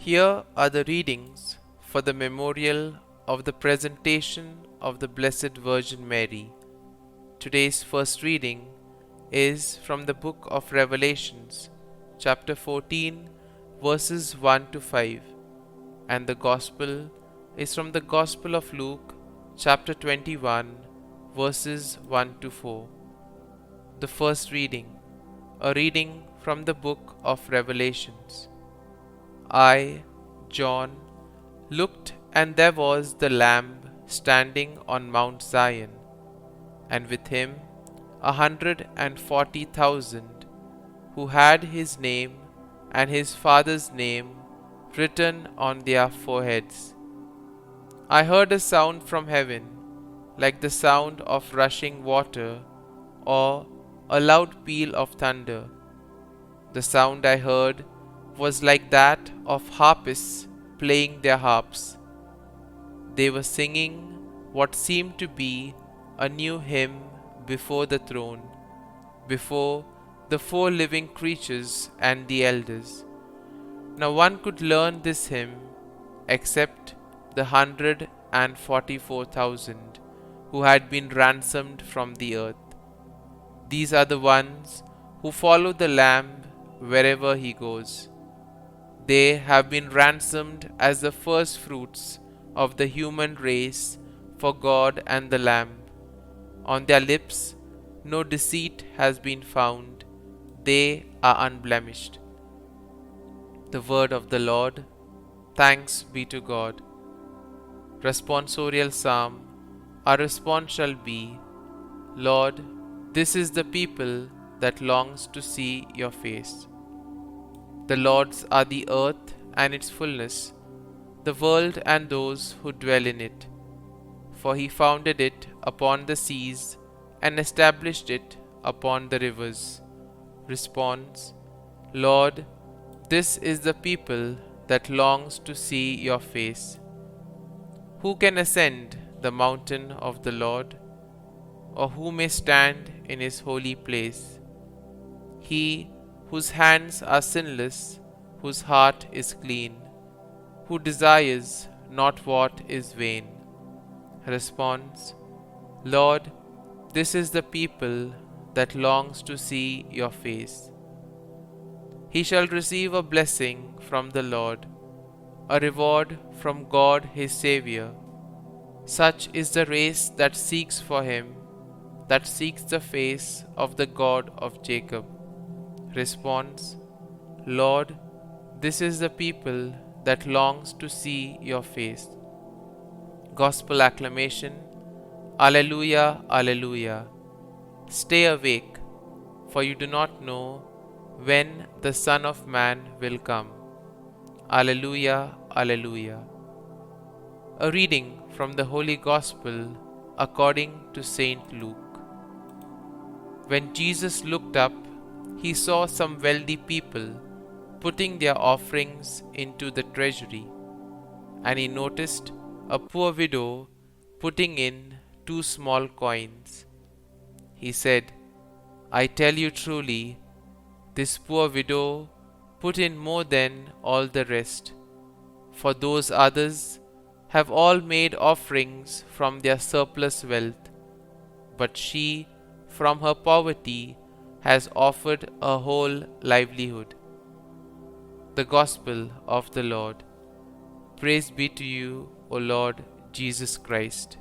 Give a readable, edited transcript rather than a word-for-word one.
Here are the readings for the memorial of the presentation of the Blessed Virgin Mary. Today's first reading is from the book of Revelations, chapter 14, verses 1 to 5, and the Gospel is from the Gospel of Luke, chapter 21, verses 1 to 4. The first reading, a reading from the book of Revelations. I, John, looked, and there was the Lamb standing on Mount Zion, and with him 140,000, who had his name and his father's name written on their foreheads. I heard a sound from heaven, like the sound of rushing water, or a loud peal of thunder. The sound I heard was like that of harpists playing their harps. They were singing what seemed to be a new hymn before the throne, before the four living creatures and the elders. No one could learn this hymn except the 144,000 who had been ransomed from the earth. These are the ones who follow the Lamb wherever he goes. They have been ransomed as the first fruits of the human race for God and the Lamb. On their lips no deceit has been found. They are unblemished. The word of the Lord. Thanks be to God. Responsorial Psalm. Our response shall be, Lord, this is the people that longs to see your face. The Lord's are the earth and its fullness, the world and those who dwell in it. For he founded it upon the seas and established it upon the rivers. Response: Lord, this is the people that longs to see your face. Who can ascend the mountain of the Lord, or who may stand in his holy place? He whose hands are sinless, whose heart is clean, who desires not what is vain. Response: Lord, this is the people that longs to see your face. He shall receive a blessing from the Lord, a reward from God his Xavier. Such is the race that seeks for him, that seeks the face of the God of Jacob. Response: Lord, this is the people that longs to see your face. Gospel acclamation. Alleluia, Alleluia. Stay awake, for you do not know when the Son of Man will come. Alleluia, Alleluia. A reading from the Holy Gospel according to Saint Luke. When Jesus looked up, he saw some wealthy people putting their offerings into the treasury, and he noticed a poor widow putting in 2 small coins. He said, I tell you truly, this poor widow put in more than all the rest, for those others have all made offerings from their surplus wealth, but she, from her poverty, has offered a whole livelihood. The Gospel of the Lord. Praise be to you, O Lord Jesus Christ.